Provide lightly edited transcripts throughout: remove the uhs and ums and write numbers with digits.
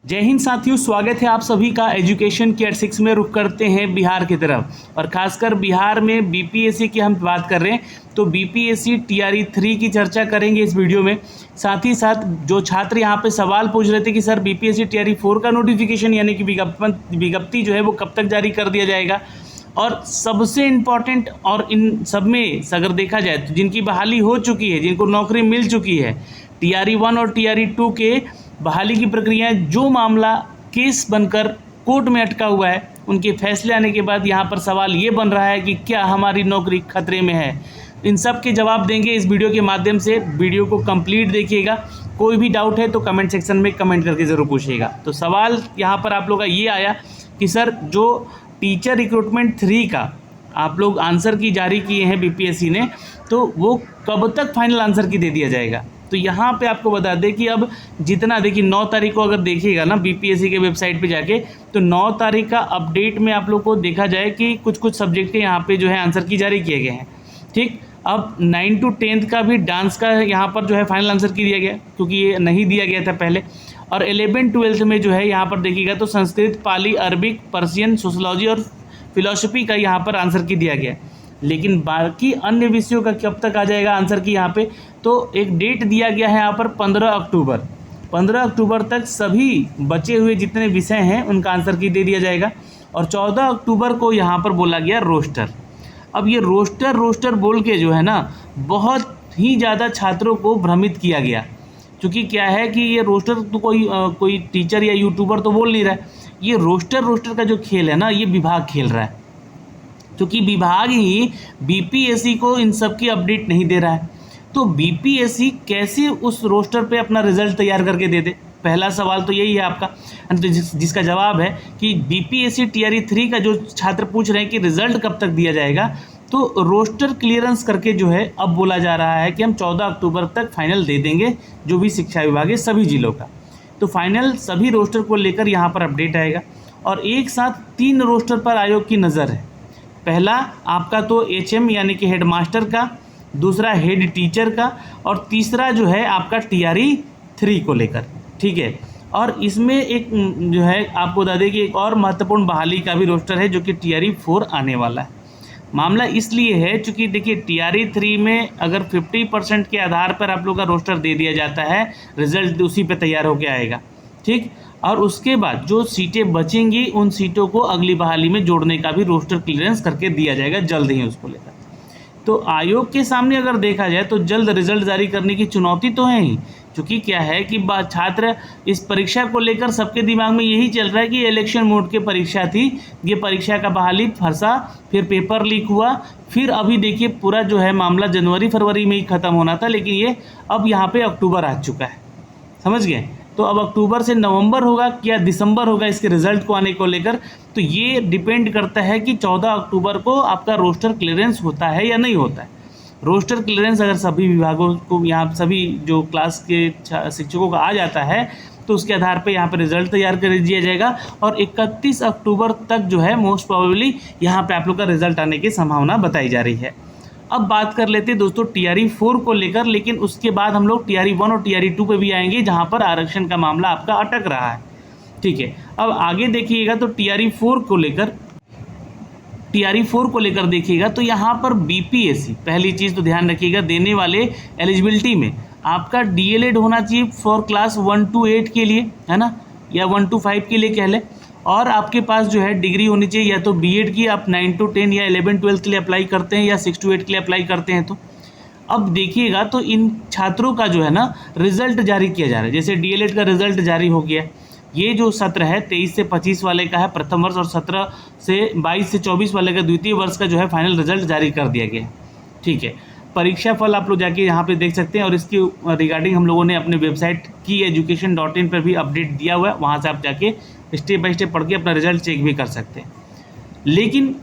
जय हिंद साथियों, स्वागत है आप सभी का एजुकेशन केयर 6 में। रुख करते हैं बिहार की तरफ और खासकर बिहार में बीपीएससी की हम बात कर रहे हैं तो बीपीएससी टीआरई 3 की चर्चा करेंगे इस वीडियो में। साथ ही साथ जो छात्र यहाँ पे सवाल पूछ रहे थे कि सर बीपीएससी टीआरई 4 का नोटिफिकेशन यानी कि विज्ञप्ति जो है वो कब तक जारी कर दिया जाएगा, और सबसे इम्पॉर्टेंट और इन सब में अगर देखा जाए तो जिनकी बहाली हो चुकी है, जिनको नौकरी मिल चुकी है, टीआरई 1 और टीआरई 2 के बहाली की प्रक्रिया, जो मामला केस बनकर कोर्ट में अटका हुआ है, उनके फैसले आने के बाद यहाँ पर सवाल ये बन रहा है कि क्या हमारी नौकरी खतरे में है। इन सब के जवाब देंगे इस वीडियो के माध्यम से। वीडियो को कंप्लीट देखिएगा। कोई भी डाउट है तो कमेंट सेक्शन में कमेंट करके ज़रूर पूछिएगा। तो सवाल यहाँ पर आप लोग का ये आया कि सर जो टीचर रिक्रूटमेंट 3 का आप लोग आंसर की जारी किए हैं बीपीएससी ने, तो वो कब तक फाइनल आंसर की दे दिया जाएगा। तो यहाँ पे आपको बता दें कि अब जितना देखिए 9 तारीख को अगर देखिएगा ना बीपीएससी के वेबसाइट पे जाके, तो 9 तारीख का अपडेट में आप लोग को देखा जाए कि कुछ सब्जेक्ट के यहाँ पे जो है आंसर की जारी किए गए हैं। ठीक, अब 9 to 10 का भी डांस का यहाँ पर जो है फाइनल आंसर की दिया गया, क्योंकि ये नहीं दिया गया था पहले। और 11-12 में जो है यहाँ पर देखिएगा तो संस्कृत, पाली, अरबिक, पर्शियन, सोशलॉजी और फिलॉसफी का यहाँ पर आंसर की दिया गया। लेकिन बाकी अन्य विषयों का कब तक आ जाएगा आंसर की यहाँ पे, तो एक डेट दिया गया है यहाँ पर 15 अक्टूबर। 15 अक्टूबर तक सभी बचे हुए जितने विषय हैं उनका आंसर की दे दिया जाएगा। और 14 अक्टूबर को यहाँ पर बोला गया रोस्टर। अब ये रोस्टर बोल के जो है ना बहुत ही ज़्यादा छात्रों को भ्रमित किया गया, क्योंकि क्या है कि ये रोस्टर तो कोई टीचर या यूट्यूबर तो बोल नहीं रहा है। ये रोस्टर का जो खेल है ना, ये विभाग खेल रहा है, क्योंकि विभाग ही बीपीएससी को इन सब की अपडेट नहीं दे रहा है। तो बीपीएससी कैसे उस रोस्टर पे अपना रिजल्ट तैयार करके दे दे, पहला सवाल तो यही है आपका। तो जिसका जवाब है कि बीपीएससी टीआरई 3 का जो छात्र पूछ रहे हैं कि रिजल्ट कब तक दिया जाएगा, तो रोस्टर क्लियरेंस करके जो है अब बोला जा रहा है कि हम 14 अक्टूबर तक फाइनल दे देंगे, जो भी शिक्षा विभाग है सभी जिलों का। तो फाइनल सभी रोस्टर को लेकर यहाँ पर अपडेट आएगा। और एक साथ 3 रोस्टर पर आयोग की नज़र है। पहला आपका तो एचएम यानी कि हेड मास्टर का, दूसरा हेड टीचर का, और तीसरा जो है आपका टीआरई 3 को लेकर। ठीक है, और इसमें एक जो है आपको बता दें कि एक और महत्वपूर्ण बहाली का भी रोस्टर है जो कि टीआरई 4 आने वाला है। मामला इसलिए है क्योंकि देखिए टीआरई 3 में अगर 50% के आधार पर आप लोग का रोस्टर दे दिया जाता है, रिजल्ट उसी पे तैयार होके आएगा। ठीक, और उसके बाद जो सीटें बचेंगी उन सीटों को अगली बहाली में जोड़ने का भी रोस्टर क्लियरेंस करके दिया जाएगा जल्द ही उसको लेकर। तो आयोग के सामने अगर देखा जाए तो जल्द रिजल्ट जारी करने की चुनौती तो है ही, क्योंकि क्या है कि छात्र इस परीक्षा को लेकर सबके दिमाग में यही चल रहा है कि इलेक्शन मोड की परीक्षा थी, ये परीक्षा का बहाली फंसा, फिर पेपर लीक हुआ, फिर अभी देखिए पूरा जो है मामला जनवरी-फरवरी में ही ख़त्म होना था, लेकिन ये अब यहाँ पे अक्टूबर आ चुका है। समझ गए? तो अब अक्टूबर से नवंबर होगा या दिसंबर होगा इसके रिज़ल्ट को आने को लेकर, तो ये डिपेंड करता है कि 14 अक्टूबर को आपका रोस्टर क्लियरेंस होता है या नहीं होता है। रोस्टर क्लियरेंस अगर सभी विभागों को, यहाँ सभी जो क्लास के शिक्षकों का आ जाता है, तो उसके आधार पे यहाँ पे रिज़ल्ट तैयार कर दिया जाएगा। और 31 अक्टूबर तक जो है मोस्ट प्रोबेबली यहाँ पे आप लोग का रिज़ल्ट आने की संभावना बताई जा रही है। अब बात कर लेते हैं दोस्तों टीआरई 4 को लेकर, लेकिन उसके बाद हम लोग टीआरई 1 और टीआरई 2 पे भी आएंगे जहां पर आरक्षण का मामला आपका अटक रहा है। ठीक है, अब आगे देखिएगा तो टीआरई 4 को लेकर देखिएगा तो यहाँ पर बीपीएससी, पहली चीज़ तो ध्यान रखिएगा, देने वाले एलिजिबिलिटी में आपका डीएलएड होना चाहिए फॉर क्लास 1 to 8 के लिए, है ना, या 1 to 5 के लिए कह लें। और आपके पास जो है डिग्री होनी चाहिए या तो बीएड की, आप 9 to 10 या 11-12 के लिए अप्लाई करते हैं या 6 to 8 के लिए अप्लाई करते हैं। तो अब देखिएगा तो इन छात्रों का जो है ना रिज़ल्ट जारी किया जा रहा है। जैसे डीएलएड का रिज़ल्ट जारी हो गया, ये जो सत्र है 23 से 25 वाले का है प्रथम वर्ष, और 22 से 24 वाले का द्वितीय वर्ष का जो है फाइनल रिज़ल्ट जारी कर दिया गया है। ठीक है, परीक्षा फल आप लोग जाके यहाँ पे देख सकते हैं, और इसकी रिगार्डिंग हम लोगों ने अपने वेबसाइट की education.in पर भी अपडेट दिया हुआ है, वहाँ से आप जाके स्टेप बाय स्टेप पढ़ के अपना रिजल्ट चेक भी कर सकते हैं। लेकिन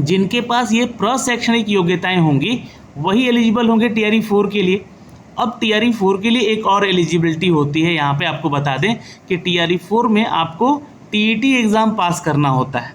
जिनके पास ये प्रशैक्षणिक योग्यताएं होंगी वही एलिजिबल होंगे टीआरई 4 के लिए। अब टीआरई 4 के लिए एक और एलिजिबिलिटी होती है, यहाँ पे आपको बता दें कि टीआरई 4 में आपको टीईटी एग्ज़ाम पास करना होता है।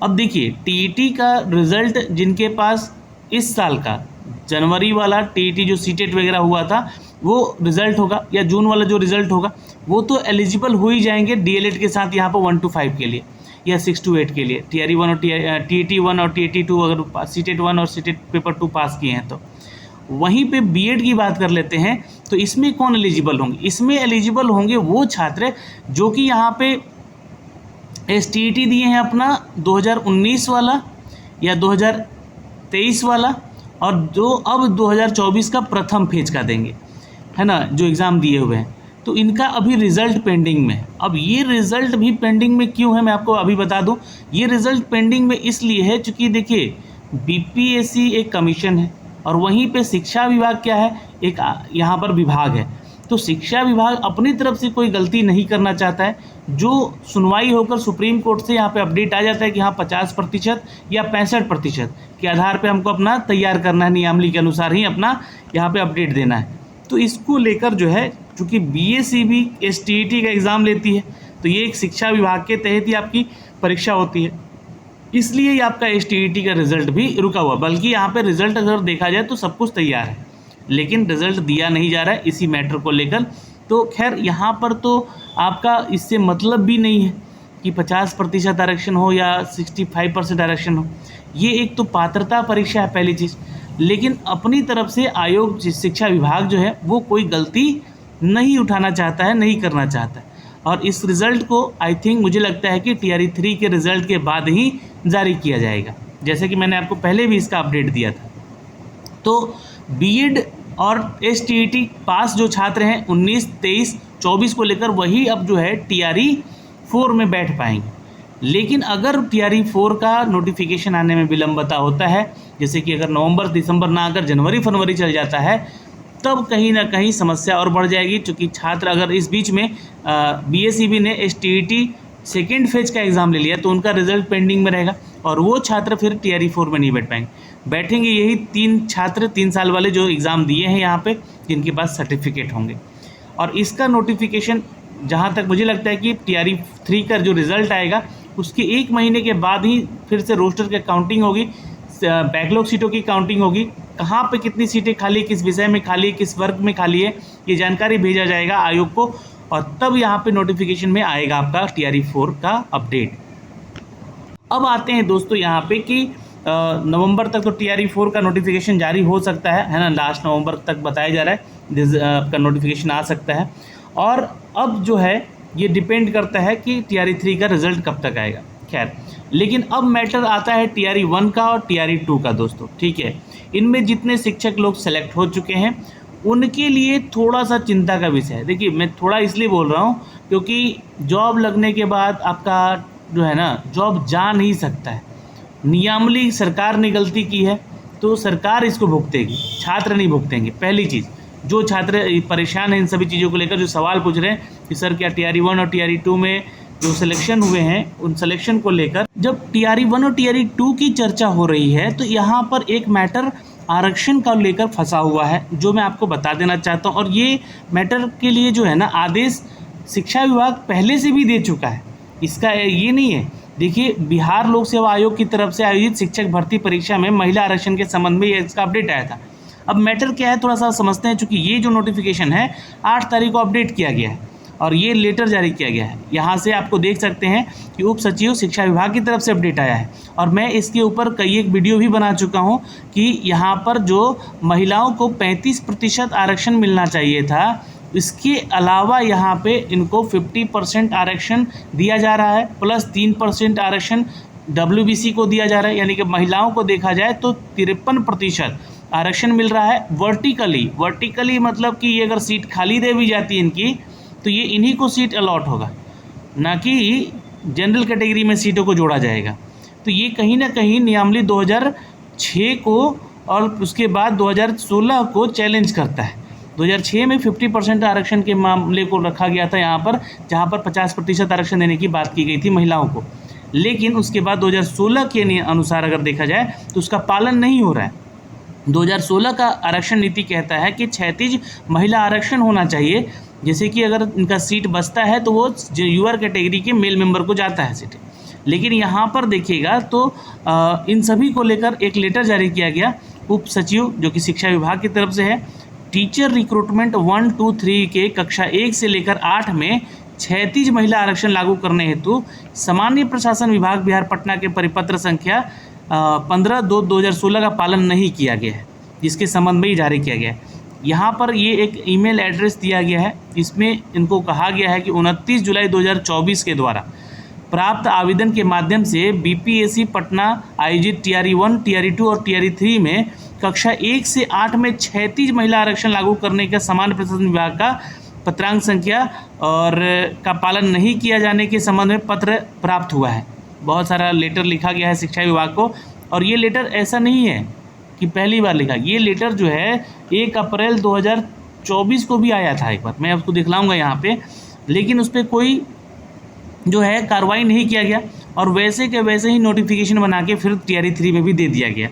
अब देखिए टीईटी का रिज़ल्ट जिनके पास इस साल का जनवरी वाला टीईटी जो सीटेट वगैरह हुआ था वो रिज़ल्ट होगा, या जून वाला जो रिज़ल्ट होगा वो तो एलिजिबल हो ही जाएंगे डीएलएड के साथ यहाँ पर 1 to 5 के लिए या 6 to 8 के लिए, TRE 1 और TET 1 और TET 2 अगर सीटेट 1 और सीटेट पेपर 2 पास किए हैं तो। वहीं पे बीएड की बात कर लेते हैं तो इसमें कौन एलिजिबल होंगे? इसमें एलिजिबल होंगे वो छात्र जो कि यहाँ पे STET दिए हैं अपना 2019 वाला या 2023 वाला, और जो अब 2024 का प्रथम फेज का देंगे, है ना, जो एग्ज़ाम दिए हुए हैं, तो इनका अभी रिज़ल्ट पेंडिंग में है। अब ये रिज़ल्ट भी पेंडिंग में क्यों है मैं आपको अभी बता दूं। ये रिज़ल्ट पेंडिंग में इसलिए है क्योंकि देखिए BPSC एक कमीशन है और वहीं पे शिक्षा विभाग क्या है, एक यहाँ पर विभाग है। तो शिक्षा विभाग अपनी तरफ से कोई गलती नहीं करना चाहता है। जो सुनवाई होकर सुप्रीम कोर्ट से यहाँ पे अपडेट आ जाता है कि हाँ 50% या 65% के आधार पे हमको अपना तैयार करना है, नियमावली के अनुसार ही अपना यहाँ पे अपडेट देना है। तो इसको लेकर जो है, चूँकि BSc भी STET का एग्ज़ाम लेती है, तो ये एक शिक्षा विभाग के तहत ही आपकी परीक्षा होती है, इसलिए ये आपका STET का रिज़ल्ट भी रुका हुआ। बल्कि यहाँ पे रिज़ल्ट अगर देखा जाए तो सब कुछ तैयार है, लेकिन रिज़ल्ट दिया नहीं जा रहा है इसी मैटर को लेकर। तो खैर यहाँ पर तो आपका इससे मतलब भी नहीं है कि 50% आरक्षण हो या 65% आरक्षण हो। ये एक तो पात्रता परीक्षा है पहली चीज़, लेकिन अपनी तरफ से आयोग शिक्षा विभाग जो है वो कोई गलती नहीं उठाना चाहता है, नहीं करना चाहता है। और इस रिज़ल्ट को आई थिंक मुझे लगता है कि TRE 3 के रिज़ल्ट के बाद ही जारी किया जाएगा, जैसे कि मैंने आपको पहले भी इसका अपडेट दिया था। तो बीएड और STET पास जो छात्र हैं 19, 23, 24 को लेकर वही अब जो है TRE 4 में बैठ पाएंगे। लेकिन अगर TRE 4 का नोटिफिकेशन आने में विलंबता होता है, जैसे कि अगर नवंबर दिसंबर ना अगर जनवरी फरवरी चल जाता है, तब कहीं ना कहीं समस्या और बढ़ जाएगी। क्योंकि छात्र अगर इस बीच में BSEB ने STET सेकेंड फेज का एग्ज़ाम ले लिया तो उनका रिज़ल्ट पेंडिंग में रहेगा और वो छात्र फिर TRE 4 में नहीं बैठ पाएंगे। बैठेंगे यही 3 छात्र 3 साल वाले जो एग्ज़ाम दिए हैं यहाँ पे, जिनके पास सर्टिफिकेट होंगे। और इसका नोटिफिकेशन जहाँ तक मुझे लगता है कि TRE 3 का जो रिज़ल्ट आएगा उसके 1 महीने के बाद ही फिर से रोस्टर की काउंटिंग होगी, बैकलॉग सीटों की काउंटिंग होगी, कहाँ पे कितनी सीटें खाली, किस विषय में खाली है, किस वर्ग में खाली है, ये जानकारी भेजा जाएगा आयोग को, और तब यहाँ पे नोटिफिकेशन में आएगा आपका TRE 4 का अपडेट। अब आते हैं दोस्तों यहाँ पे कि नवंबर तक तो TRE 4 का नोटिफिकेशन जारी हो सकता है ना, लास्ट नवंबर तक बताया जा रहा है आपका नोटिफिकेशन आ सकता है। और अब जो है ये डिपेंड करता है कि TRE 3 का रिज़ल्ट कब तक आएगा। खैर, लेकिन अब मैटर आता है TRE 1 का और TRE 2 का दोस्तों, ठीक है। इनमें जितने शिक्षक लोग सेलेक्ट हो चुके हैं उनके लिए थोड़ा सा चिंता का विषय है। देखिए, मैं थोड़ा इसलिए बोल रहा हूँ क्योंकि जॉब लगने के बाद आपका जो है ना जॉब जा नहीं सकता है। नियमावली सरकार ने गलती की है तो सरकार इसको भुगतेगी, छात्र नहीं भुगतेंगे। पहली चीज़, जो छात्र परेशान हैं इन सभी चीज़ों को लेकर, जो सवाल पूछ रहे हैं कि सर क्या TRE 1 और TRE 2 में जो सिलेक्शन हुए हैं उन सिलेक्शन को लेकर, जब TRE 1 और TRE 2 की चर्चा हो रही है तो यहाँ पर एक मैटर आरक्षण का लेकर फंसा हुआ है, जो मैं आपको बता देना चाहता हूँ। और ये मैटर के लिए जो है ना आदेश शिक्षा विभाग पहले से भी दे चुका है, इसका ये नहीं है। देखिए, बिहार लोक सेवा आयोग की तरफ से आयोजित शिक्षक भर्ती परीक्षा में महिला आरक्षण के संबंध में इसका अपडेट आया था। अब मैटर क्या है थोड़ा सा समझते हैं। चूँकि ये जो नोटिफिकेशन है 8 तारीख को अपडेट किया गया है और ये लेटर जारी किया गया है। यहाँ से आपको देख सकते हैं कि उप सचिव शिक्षा विभाग की तरफ से अपडेट आया है और मैं इसके ऊपर कई एक वीडियो भी बना चुका हूँ कि यहाँ पर जो महिलाओं को 35% आरक्षण मिलना चाहिए था, इसके अलावा यहाँ पे इनको 50% आरक्षण दिया जा रहा है, प्लस 3% आरक्षण WBC को दिया जा रहा है। यानी कि महिलाओं को देखा जाए तो 53% आरक्षण मिल रहा है वर्टिकली मतलब कि ये अगर सीट खाली रह भी जाती है इनकी तो ये इन्हीं को सीट अलॉट होगा, ना कि जनरल कैटेगरी में सीटों को जोड़ा जाएगा। तो ये कहीं ना कहीं नियमावली 2006 को और उसके बाद 2016 को चैलेंज करता है। 2006 में 50% आरक्षण के मामले को रखा गया था यहाँ पर, जहाँ पर 50% आरक्षण देने की बात की गई थी महिलाओं को, लेकिन उसके बाद 2016 के अनुसार अगर देखा जाए तो उसका पालन नहीं हो रहा है। 2016 का आरक्षण नीति कहता है कि 36 महिला आरक्षण होना चाहिए, जैसे कि अगर इनका सीट बचता है तो वो यूआर कैटेगरी के मेल मेंबर को जाता है सीटें। लेकिन यहाँ पर देखिएगा तो इन सभी को लेकर एक लेटर जारी किया गया उप सचिव जो कि शिक्षा विभाग की तरफ से है, टीचर रिक्रूटमेंट 1, 2, 3 के कक्षा 1 से लेकर 8 में 36 महिला आरक्षण लागू करने हेतु सामान्य प्रशासन विभाग बिहार पटना के परिपत्र संख्या 15/2/2016 का पालन नहीं किया गया है, जिसके संबंध में ही जारी किया गया है। यहाँ पर ये एक ईमेल एड्रेस दिया गया है, इसमें इनको कहा गया है कि 29 जुलाई 2024 के द्वारा प्राप्त आवेदन के माध्यम से बीपीएससी पटना आयोजित टीआरई 1, टीआरई 2 और टीआरई 3 में कक्षा 1 से 8 में 36 महिला आरक्षण लागू करने का सामान्य प्रशासन विभाग का पत्रांक संख्या और का पालन नहीं किया जाने के संबंध में पत्र प्राप्त हुआ है। बहुत सारा लेटर लिखा गया है शिक्षा विभाग को, और ये लेटर ऐसा नहीं है कि पहली बार लिखा, ये लेटर जो है 1 अप्रैल 2024 को भी आया था एक बार, मैं आपको दिखलाऊंगा यहाँ पे, लेकिन उस पर कोई जो है कार्रवाई नहीं किया गया और वैसे के वैसे ही नोटिफिकेशन बना के फिर टीआरई 3 में भी दे दिया गया।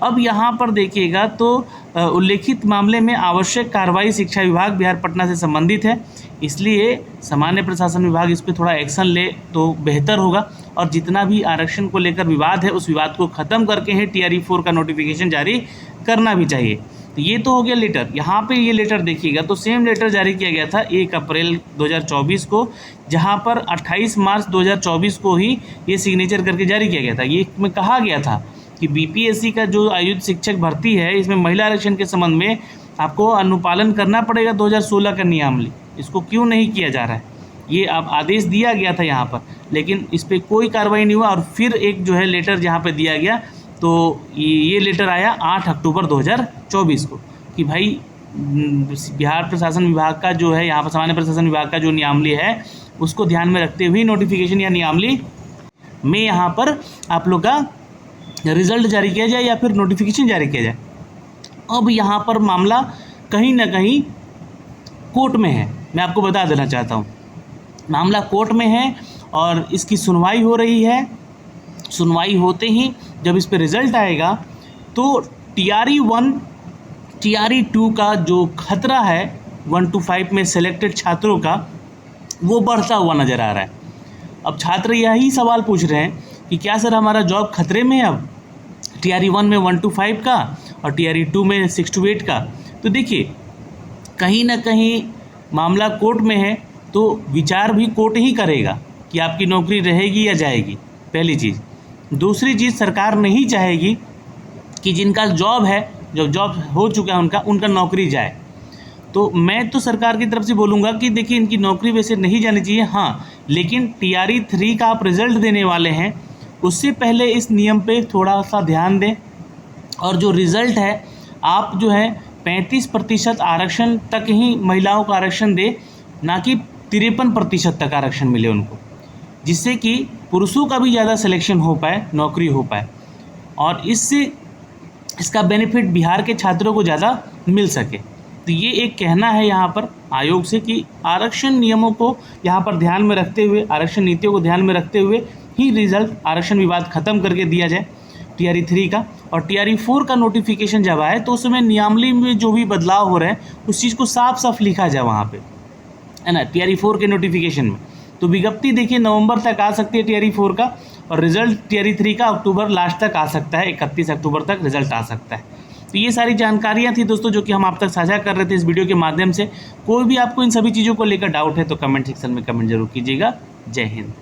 अब यहाँ पर देखिएगा तो उल्लेखित मामले में आवश्यक कार्रवाई शिक्षा विभाग बिहार पटना से संबंधित है, इसलिए सामान्य प्रशासन विभाग इस पर थोड़ा एक्शन ले तो बेहतर होगा, और जितना भी आरक्षण को लेकर विवाद है उस विवाद को ख़त्म करके ही टीआरई 4 का नोटिफिकेशन जारी करना भी चाहिए। तो ये तो हो गया लेटर। यहाँ पे ये लेटर देखिएगा तो सेम लेटर जारी किया गया था 1 अप्रैल 2024 को, जहाँ पर 28 मार्च 2024 को ही ये सिग्नेचर करके जारी किया गया था। ये में कहा गया था कि बीपीएससी का जो आयोजित शिक्षक भर्ती है इसमें महिला आरक्षण के संबंध में आपको अनुपालन करना पड़ेगा 2016 का नियमावली, इसको क्यों नहीं किया जा रहा है, ये अब आदेश दिया गया था यहाँ पर, लेकिन इस पर कोई कार्रवाई नहीं हुआ। और फिर एक जो है लेटर जहाँ पे दिया गया, तो ये लेटर आया 8 अक्टूबर 2024 को कि भाई बिहार प्रशासन विभाग का जो है यहाँ पर सामान्य प्रशासन विभाग का जो नियमावली है उसको ध्यान में रखते हुए नोटिफिकेशन या नियमावली में यहाँ पर आप लोग का रिजल्ट जारी किया जाए या फिर नोटिफिकेशन जारी किया जाए। अब यहाँ पर मामला कहीं ना कहीं कोर्ट में है, मैं आपको बता देना चाहता हूँ, मामला कोर्ट में है और इसकी सुनवाई हो रही है। सुनवाई होते ही जब इस पर रिज़ल्ट आएगा तो टीआरई 1, टीआरई 2 का जो खतरा है 1 to 5 में सेलेक्टेड छात्रों का, वो बढ़ता हुआ नज़र आ रहा है। अब छात्र यही सवाल पूछ रहे हैं कि क्या सर हमारा जॉब खतरे में है अब, टीआरई 1 में 1 to 5 का और टीआरई 2 में 6 to 8 का। तो देखिए कहीं ना कहीं मामला कोर्ट में है, तो विचार भी कोर्ट ही करेगा कि आपकी नौकरी रहेगी या जाएगी, पहली चीज़। दूसरी चीज़, सरकार नहीं चाहेगी कि जिनका जॉब है, जो जॉब हो चुका है उनका नौकरी जाए। तो मैं तो सरकार की तरफ से बोलूँगा कि देखिए इनकी नौकरी वैसे नहीं जानी चाहिए, हाँ, लेकिन टीआरई 3 का आप रिज़ल्ट देने वाले हैं उससे पहले इस नियम पे थोड़ा सा ध्यान दें, और जो रिज़ल्ट है आप जो है 35% आरक्षण तक ही महिलाओं का आरक्षण दे, ना कि 53% तक आरक्षण मिले उनको, जिससे कि पुरुषों का भी ज़्यादा सिलेक्शन हो पाए, नौकरी हो पाए, और इससे इसका बेनिफिट बिहार के छात्रों को ज़्यादा मिल सके। तो ये एक कहना है यहाँ पर आयोग से कि आरक्षण नियमों को यहाँ पर ध्यान में रखते हुए, आरक्षण नीतियों को ध्यान में रखते हुए ही रिजल्ट आरक्षण विवाद ख़त्म करके दिया जाए टीआरई 3 का। और टीआरई 4 का नोटिफिकेशन जब आए तो उसमें नियमावली में जो भी बदलाव हो रहे हैं उस चीज़ को साफ साफ लिखा जाए वहाँ पे, है ना, टीआरई 4 के नोटिफिकेशन में। तो विज्ञप्ति देखिए नवंबर तक आ सकती है टीआरई 4 का, और रिजल्ट टीआरई 3 का अक्टूबर लास्ट तक आ सकता है, 31 अक्टूबर तक रिजल्ट आ सकता है। तो ये सारी जानकारियाँ थी दोस्तों जो कि हम आप तक साझा कर रहे थे इस वीडियो के माध्यम से। कोई भी आपको इन सभी चीज़ों को लेकर डाउट है तो कमेंट सेक्शन में कमेंट जरूर कीजिएगा। जय हिंद।